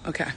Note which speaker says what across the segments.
Speaker 1: Okay.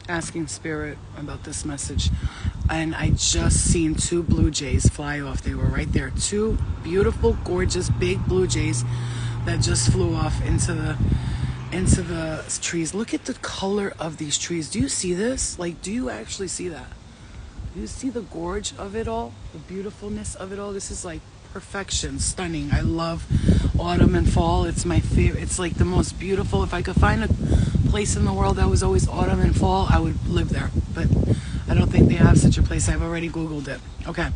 Speaker 1: Asking spirit about this message, and I just seen two blue jays fly off. They were right there, two beautiful, gorgeous, big blue jays that just flew off into the trees. Look at the color of these trees. Do you see this? Like, do you actually see that? Do you see the gorge of it all, the beautifulness of it all? This is like perfection, stunning. I love autumn and fall. It's my favorite. It's like the most beautiful. If I could find a place in the world that was always autumn and fall, I would live there. But I don't think they have such a place. I've already Googled it. Okay.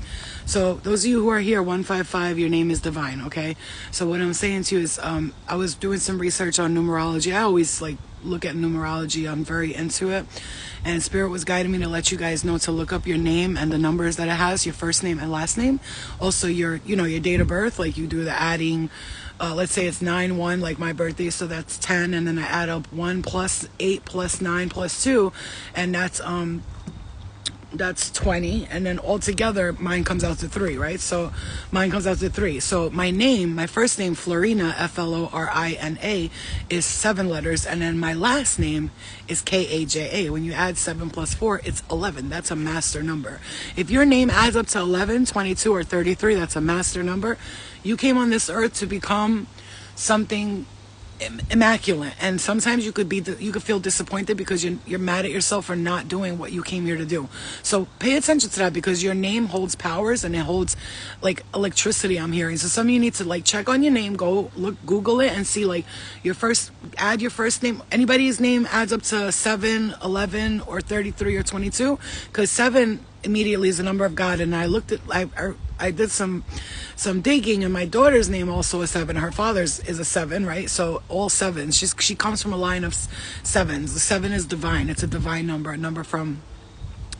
Speaker 1: So those of you who are here, 155, your name is divine. Okay. So what I'm saying to you is, I was doing some research on numerology. I always like look at numerology. I'm very into it. And Spirit was guiding me to let you guys know to look up your name and the numbers that it has, your first name and last name. Also your date of birth, like you do the adding. Let's say it's 9-1, like my birthday, so that's 10, and then I add up 1 plus 8 plus 9 plus 2, and that's 20, and then altogether mine comes out to 3, right? So mine comes out to 3. So my name, my first name, Florina, Florina, is 7 letters, and then my last name is Kaja. When you add 7 plus 4, it's 11. That's a master number. If your name adds up to 11, 22, or 33, that's a master number. You came on this earth to become something immaculate, and sometimes you could feel disappointed because you're mad at yourself for not doing what you came here to do. So pay attention to that, because your name holds powers, and it holds like electricity, I'm hearing. So some of you need to like check on your name, go look, Google it, and see like add your first name. Anybody's name adds up to 7, 11, or 33 or 22, because 7 immediately is the number of God. And I looked at, I did some digging, and my daughter's name also is 7. Her father's is a 7, right? So all 7s. She comes from a line of 7s. The 7 is divine. It's a divine number, a number from.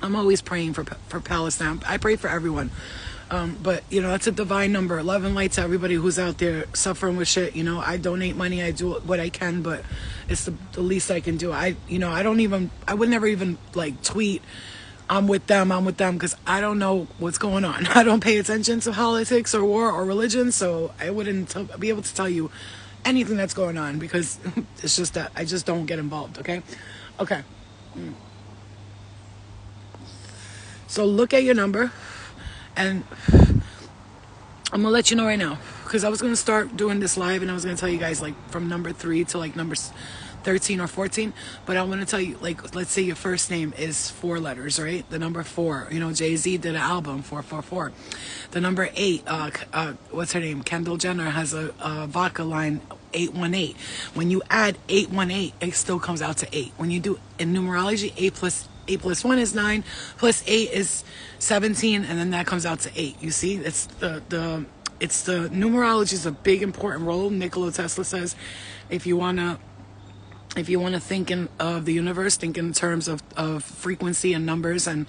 Speaker 1: I'm always praying for Palestine. I pray for everyone. But that's a divine number. 11 lights to everybody who's out there suffering with shit. I donate money. I do what I can, but it's the least I can do. I would never even like tweet, I'm with them, because I don't know what's going on. I don't pay attention to politics or war or religion, so I wouldn't be able to tell you anything that's going on, because it's just that I just don't get involved, okay? Okay. So look at your number, and I'm going to let you know right now, because I was going to start doing this live, and I was going to tell you guys, like, from number 3 to, like, number 13 or 14, but I want to tell you, like, let's say your first name is 4 letters, right? The number 4, Jay-Z did an album, 444. The number 8, what's her name? Kendall Jenner has a vodka line, 818. When you add 818, it still comes out to 8. When you do in numerology, 8 plus 1 is 9, plus 8 is 17, and then that comes out to 8. You see, it's the numerology is a big important role. Nikola Tesla says, if you want to think of the universe, think in terms of frequency and numbers and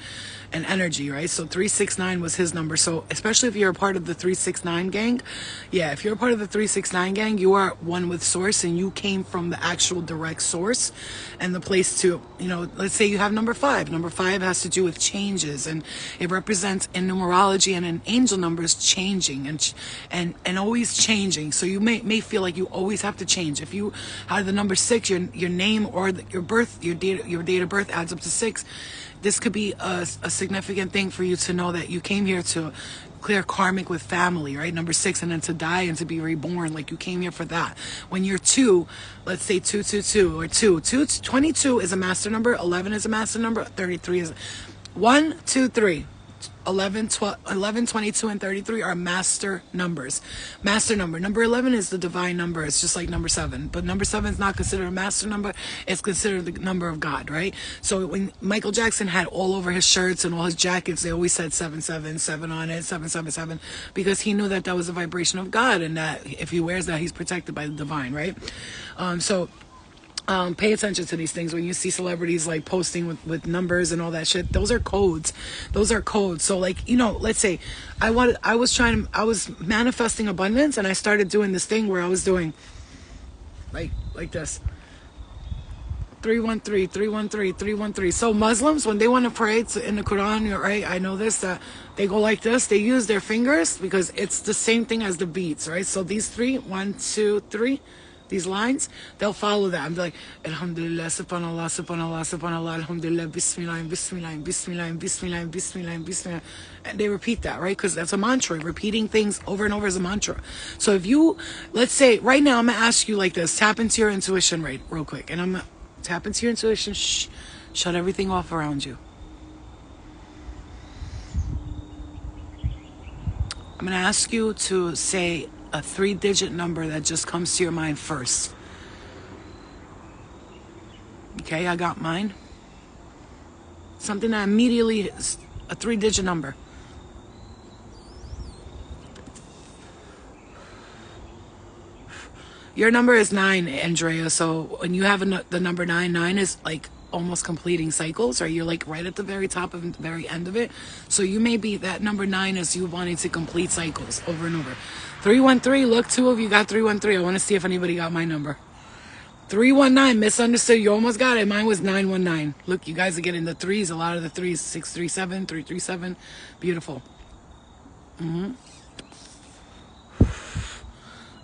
Speaker 1: energy, right? So 369 was his number. So especially if you're a part of the 369 gang, if you're a part of the 369 gang, you are one with source, and you came from the actual direct source and the place to, let's say you have number 5. Number 5 has to do with changes, and it represents in numerology and in angel numbers changing and always changing. So you may feel like you always have to change. If you have the number 6, your name or your date of birth adds up to 6. This could be a significant thing for you to know, that you came here to clear karmic with family, right? Number 6, and then to die and to be reborn, like you came here for that. When you're 2, let's say 222 or 22 is a master number, 11 is a master number, 33 is 1, 2, 3. 11, 22, and 33 are master numbers. Master number. Number 11 is the divine number. It's just like number 7. But number 7 is not considered a master number. It's considered the number of God, right? So when Michael Jackson had all over his shirts and all his jackets, they always said 777 on it, 777, because he knew that was a vibration of God, and that if he wears that, he's protected by the divine, right? Pay attention to these things. When you see celebrities like posting with numbers and all that shit, those are codes. So like, let's say I was manifesting abundance, and I started doing this thing where I was doing like this. 313, 313, 313. So Muslims, when they want to pray in the Quran, right? I know this, that they go like this. They use their fingers because it's the same thing as the beats, right? So these three, 1, 2, 3, these lines, they'll follow that. I'm like, Alhamdulillah, Subhanallah, Subhanallah, Subhanallah, Alhamdulillah, Bismillah, Bismillah, Bismillah, Bismillah, Bismillah, Bismillah. And they repeat that, right? Because that's a mantra. Repeating things over and over is a mantra. So if you, let's say, right now, I'm going to ask you like this. Tap into your intuition real quick. And I'm going to tap into your intuition. Shut everything off around you. I'm going to ask you to say a 3-digit number that just comes to your mind first. Okay, I got mine. Something that immediately is a 3-digit number. Your number is 9, Andrea. So when you have the number 9, 9 is like almost completing cycles, or you're like right at the very top of the very end of it. So you may be, that number 9 is you wanting to complete cycles over and over. 313, look, 2 of you got 313. I want to see if anybody got my number. 319, misunderstood. You almost got it. Mine was 919. Look, you guys are getting the threes, a lot of the threes. 637, 337. Beautiful.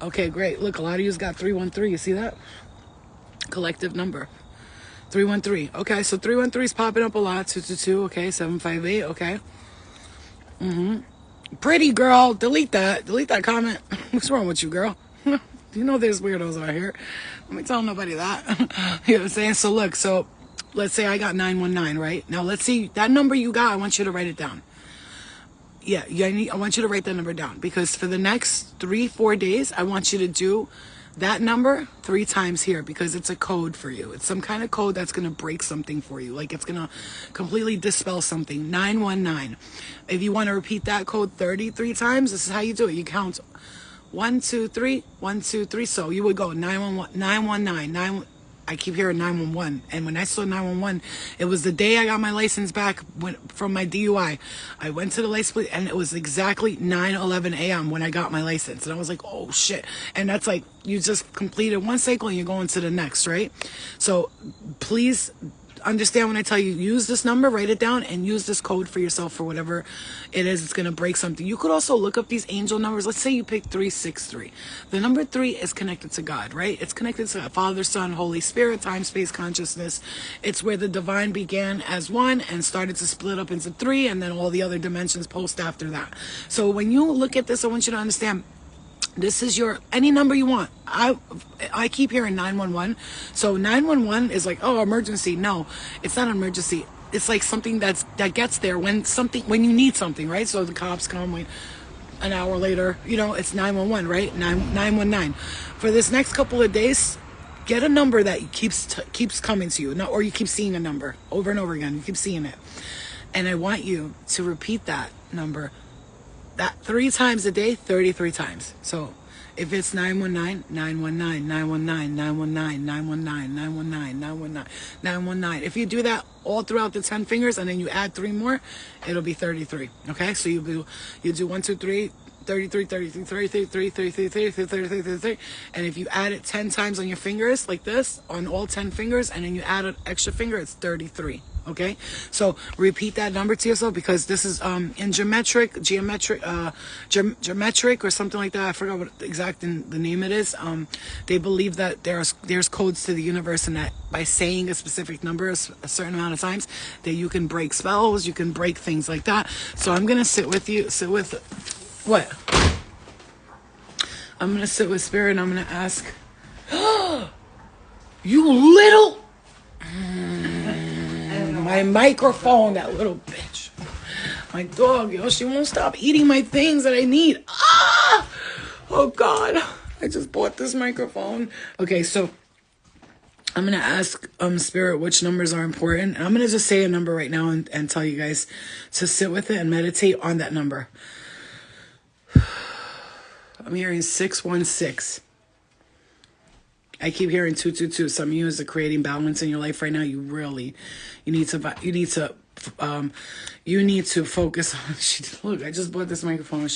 Speaker 1: Okay, great. Look, a lot of you got 313. You see that? Collective number. 313. Okay, so 313 is popping up a lot. 222. Okay, 758. Okay. Pretty girl. Delete that. Delete that comment. What's wrong with you, girl? You know there's weirdos out here. Let me tell nobody that. You know what I'm saying? So look, so let's say I got 919, right? Now let's see that number you got. I want you to write it down. Yeah, I want you to write that number down, because for the next 3-4 days, I want you to do that number 3 times here, because it's a code for you. It's some kind of code that's going to break something for you. Like it's going to completely dispel something. 919. If you want to repeat that code 33 times, this is how you do it. You count 1, 2, 3, 1, 2, 3. So you would go 911, 919, I keep hearing 911. And when I saw 911, it was the day I got my license back from my DUI. I went to the license plate, and it was exactly 9:11 a.m. when I got my license. And I was like, oh shit. And that's like, you just completed one cycle and you're going to the next, right? So please understand when I tell you, use this number, write it down, and use this code for yourself for whatever it is. It's going to break something. You could also look up these angel numbers. Let's say you pick 363. The number 3 is connected to God, right? It's connected to Father, Son, Holy Spirit, time, space, consciousness. It's where the divine began as 1 and started to split up into 3, and then all the other dimensions post after that. So when you look at this, I want you to understand, this is your, any number you want. I keep hearing 911. So 911 is like, oh, emergency. No, it's not an emergency. It's like something that gets there when you need something, right? So the cops come an hour later, it's 911, right? 919. For this next couple of days, get a number that keeps coming to you, or you keep seeing a number over and over again. You keep seeing it. And I want you to repeat that number, that 3 times a day, 33 times. So if it's 919, 919, 919, 919, 919, 919, 919, 919. If you do that all throughout the 10 fingers and then you add 3 more, it'll be 33. Okay? So you do 1, 2, 3, 33, 33, 33, 33, 33, 33, 33. And if you add it 10 times on your fingers like this, on all 10 fingers, and then you add an extra finger, it's 33. Okay, so repeat that number to yourself, because this is in geometric or something like that. I forgot what exact the name it is. They believe that there's codes to the universe, and that by saying a specific number a certain amount of times, that you can break spells, you can break things like that. So I'm gonna sit with what? I'm gonna sit with Spirit, and I'm gonna ask, you little. My microphone, that little bitch. My dog, she won't stop eating my things that I need. Ah! Oh, God. I just bought this microphone. Okay, so I'm going to ask Spirit which numbers are important. And I'm going to just say a number right now and tell you guys to sit with it and meditate on that number. I'm hearing 616. I keep hearing 222. Some of you is creating balance in your life right now. You need to focus on. Look, I just bought this microphone.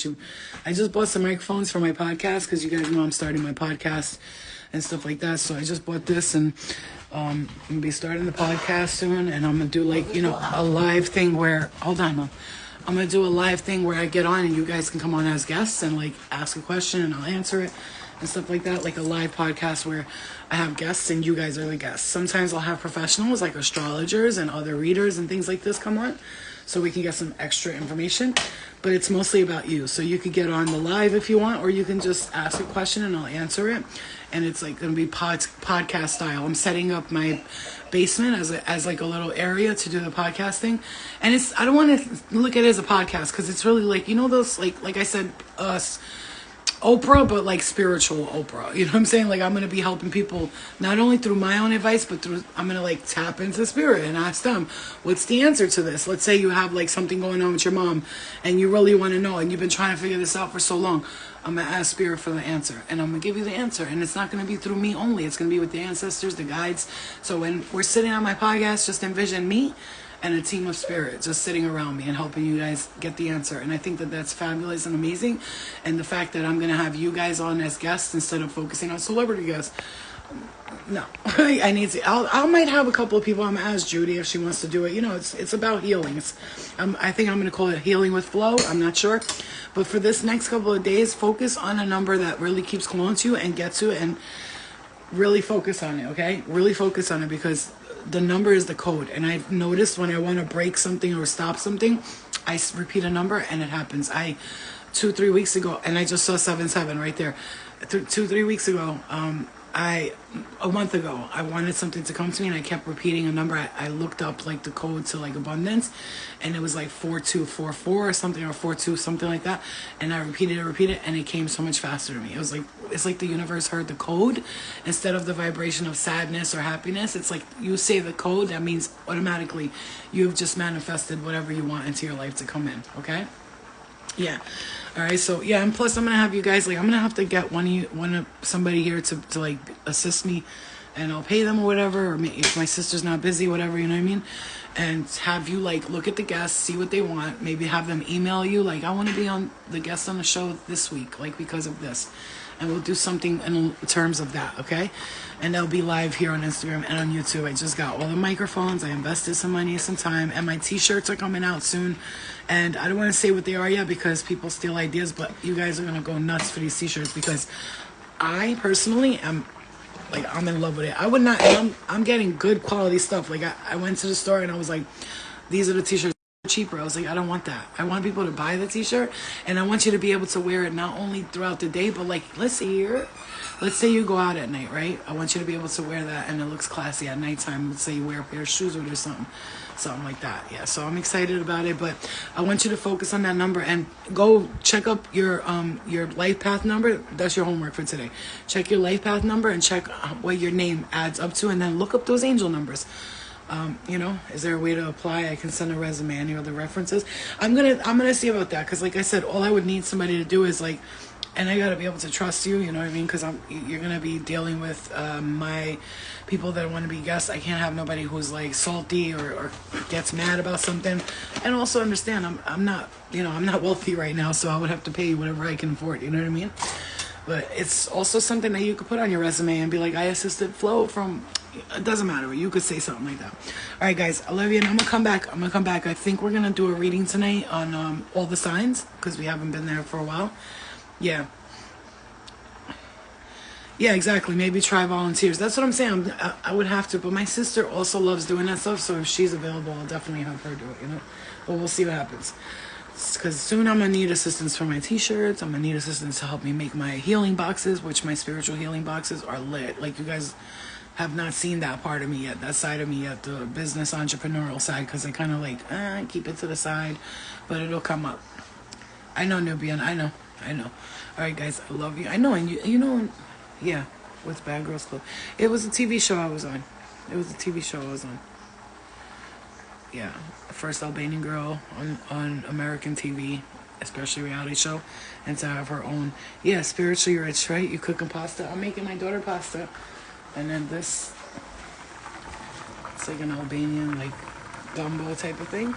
Speaker 1: I just bought some microphones for my podcast, because you guys know I'm starting my podcast, and stuff like that. So I just bought this, and I'm gonna be starting the podcast soon, and I'm gonna do like, you know, a live thing where, hold on, Mom. I'm gonna do a live thing where I get on and you guys can come on as guests and like ask a question and I'll answer it and stuff like that. Like a live podcast where I have guests and you guys are the guests. Sometimes I'll have professionals like astrologers and other readers and things like this come on, so we can get some extra information. But it's mostly about you. So you could get on the live if you want, or you can just ask a question and I'll answer it. And it's like going to be podcast style. I'm setting up my basement as like a little area to do the podcasting. And it's, I don't want to look at it as a podcast, because it's really like, you know, those like I said, Oprah, but like spiritual Oprah. You know what I'm saying? Like I'm going to be helping people not only through my own advice, but through, I'm going to like tap into spirit and ask them, what's the answer to this? Let's say you have like something going on with your mom and you really want to know and you've been trying to figure this out for so long. I'm going to ask spirit for the answer, and I'm going to give you the answer. And it's not going to be through me only. It's going to be with the ancestors, the guides. So when we're sitting on my podcast, just envision me and a team of spirits just sitting around me and helping you guys get the answer. And I think that that's fabulous and amazing. And the fact that I'm going to have you guys on as guests instead of focusing on celebrity guests. No, I need to. I might have a couple of people. I'm going to ask Judy if she wants to do it. You know, it's about healing. I think I'm going to call it Healing with Flow. I'm not sure. But for this next couple of days, focus on a number that really keeps calling to you and get to it, and really focus on it, okay? Really focus on it, because the number is the code. And I've noticed when I want to break something or stop something, I repeat a number and it happens. 2-3 weeks ago, and I just saw 77 right there. 2-3 weeks ago, a month ago, I wanted something to come to me and I kept repeating a number. I looked up like the code to like abundance, and it was like 4244 or something, or 42 something like that. And I repeated it, and it came so much faster to me. It was like, it's like the universe heard the code instead of the vibration of sadness or happiness. It's like you say the code, that means automatically you've just manifested whatever you want into your life to come in. Okay? Yeah. All right. So yeah, and plus I'm gonna have you guys, like, I'm gonna have to get somebody here to like assist me, and I'll pay them or whatever, or if my sister's not busy, whatever, you know what I mean, and have you like look at the guests, see what they want, maybe have them email you like, I want to be on the guest on the show this week, like because of this, and we'll do something in terms of that, okay? And they'll be live here on Instagram and on YouTube. I just got all the microphones. I invested some money, some time, and my t-shirts are coming out soon. And I don't want to say what they are yet because people steal ideas, but you guys are going to go nuts for these t-shirts, because I personally am, like, I'm in love with it. I would not, and I'm getting good quality stuff. Like, I went to the store and I was like, these are the t-shirts cheaper. I was like, I don't want that. I want people to buy the t-shirt, and I want you to be able to wear it not only throughout the day, but like, let's say you go out at night, right? I want you to be able to wear that and it looks classy at nighttime. Let's say you wear a pair of shoes with it or something like that. Yeah, so I'm excited about it, but I want you to focus on that number and go check up your life path number. That's your homework for today. Check your life path number and check what your name adds up to, and then look up those angel numbers. You know, is there a way to apply? I can send a resume, any other references. I'm gonna see about that, because like I said, all I would need somebody to do is like, and I gotta be able to trust you, you know what I mean? Because you're gonna be dealing with my people that want to be guests. I can't have nobody who's like salty or gets mad about something. And also understand, I'm not, you know, I'm not wealthy right now, so I would have to pay you whatever I can afford. You know what I mean? But it's also something that you could put on your resume and be like, I assisted Flo from. It doesn't matter. You could say something like that. All right, guys. I love you, and I'm gonna come back. I think we're gonna do a reading tonight on all the signs, because we haven't been there for a while. Yeah, exactly. Maybe try volunteers. That's what I'm saying. I would have to, but my sister also loves doing that stuff, so if she's available, I'll definitely have her do it, you know? But we'll see what happens. Because soon I'm going to need assistance for my t-shirts. I'm going to need assistance to help me make my healing boxes, which my spiritual healing boxes are lit. Like, you guys have not seen that part of me yet, that side of me yet, the business entrepreneurial side, because I kind of like, keep it to the side, but it'll come up. I know, Nubian. I know. All right, guys, I love you. I know, and you know, yeah, with Bad Girls Club. It was a TV show I was on. Yeah, first Albanian girl on American TV, especially reality show, and to have her own, spiritually rich, right? You cooking pasta. I'm making my daughter pasta. And then this, it's like an Albanian, like, gumbo type of thing.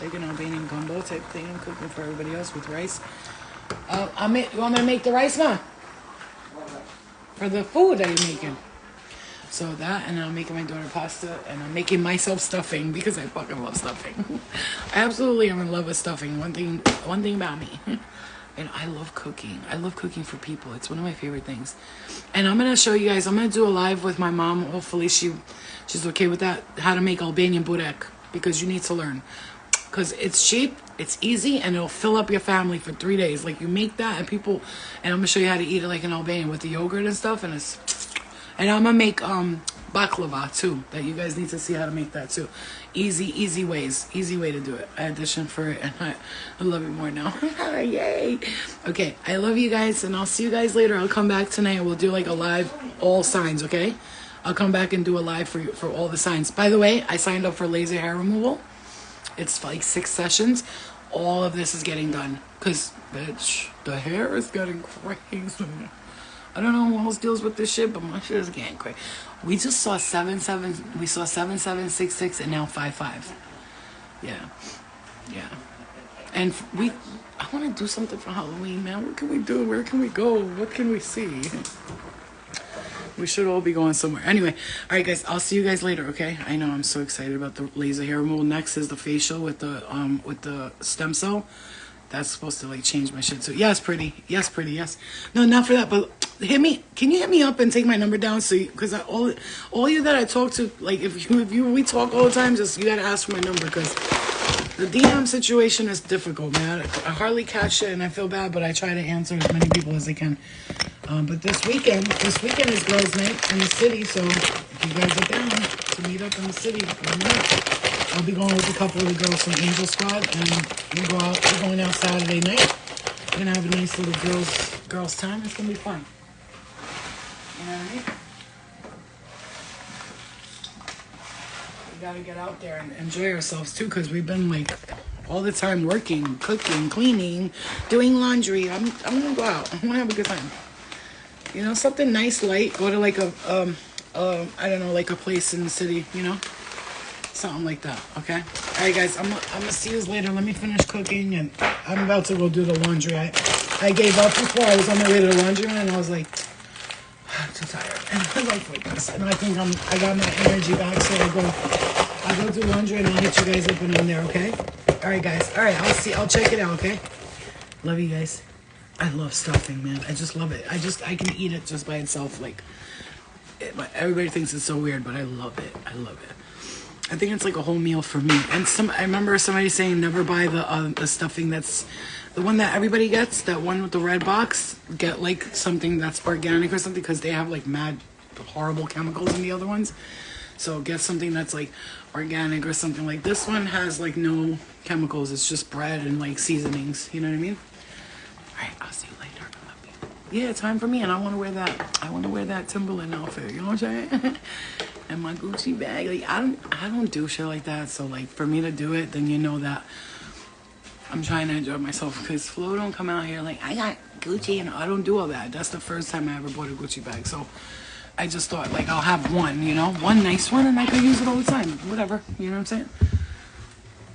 Speaker 1: Like an Albanian gumbo type thing I'm cooking for everybody else with rice. You want me to make the rice, Ma? for the food that you're making. So that, and I'm making my daughter pasta, and I'm making myself stuffing because I fucking love stuffing. I absolutely am in love with stuffing. One thing about me. And I love cooking. I love cooking for people. It's one of my favorite things. And I'm gonna show you guys. I'm gonna do a live with my mom. Hopefully she's okay with that. How to make Albanian burek, because you need to learn. Because it's cheap, it's easy, and it'll fill up your family for 3 days. Like you make that, and people. And I'm gonna show you how to eat it like in Albania with the yogurt and stuff. And I'm gonna make baklava too. That you guys need to see how to make that too. Easy ways. Easy way to do it. I auditioned for it, and I love it more now. Yay. Okay, I love you guys, and I'll see you guys later. I'll come back tonight, and we'll do like a live all signs, okay? I'll come back and do a live for all the signs. By the way, I signed up for laser hair removal. It's like 6 sessions. All of this is getting done. Because, bitch, the hair is getting crazy. I don't know who else deals with this shit, but my shit is getting crazy. We just saw 7766 and now 55. Yeah. And I want to do something for Halloween, man. What can we do? Where can we go? What can we see? We should all be going somewhere. Anyway, all right, guys. I'll see you guys later. Okay? I know I'm so excited about the laser hair removal. Next is the facial with the stem cell. That's supposed to like change my shit too. Yes, pretty. Yes. No, not for that. But hit me. Can you hit me up and take my number down? So, because all you that I talk to, like if we talk all the time, just you gotta ask for my number because the DM situation is difficult, man. I hardly catch it, and I feel bad, but I try to answer as many people as I can. But this weekend is girls' night in the city, so if you guys are down to meet up in the city, let me know. I'll be going with a couple of the girls from Angel Squad, and we're going out Saturday night. We're gonna have a nice little girls time. It's gonna be fun. You know what I mean? We gotta get out there and enjoy ourselves too, because we've been like all the time working, cooking, cleaning, doing laundry. I'm gonna go out. I'm gonna have a good time. You know, something nice, light. Go to like I don't know, like a place in the city. You know. Something like that, okay? All right, guys, I'm gonna see you later. Let me finish cooking, and I'm about to go do the laundry. I gave up before. I was on my way to the laundry, and I was like, I'm too tired. And I was like, fuck this. And I think I got my energy back, so I'll go do laundry, and I'll hit you guys up when I'm there, okay? All right, guys. All right, I'll check it out, okay? Love you guys. I love stuffing, man. I just love it. I can eat it just by itself. Like, everybody thinks it's so weird, but I love it. I love it. I think it's like a whole meal for me. And I remember somebody saying never buy the stuffing that's the one that everybody gets, that one with the red box. Get like something that's organic or something, because they have like mad horrible chemicals in the other ones. So get something that's like organic or something. Like this one has like no chemicals. It's just bread and like seasonings. You know what I mean? All right, I'll see you later. I love you. Yeah, time for me, and I want to wear that Timberland outfit. You know what I'm saying? And my Gucci bag. Like I don't do shit like that. So like for me to do it, then you know that I'm trying to enjoy myself, because Flo don't come out here like I got Gucci, and I don't do all that. That's the first time I ever bought a Gucci bag. So I just thought like I'll have one, you know, one nice one, and I could use it all the time. Whatever, you know what I'm saying?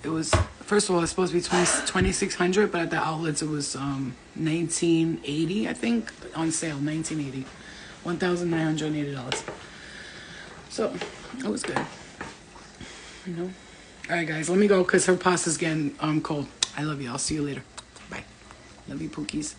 Speaker 1: It was, first of all, it's supposed to be $2,600, but at the outlets it was $1,980, I think, on sale. $1,980, $1,980. So it was good, you know. All right, guys, let me go because her pasta's getting cold. I love you. I'll see you later. Bye. Love you, Pookies.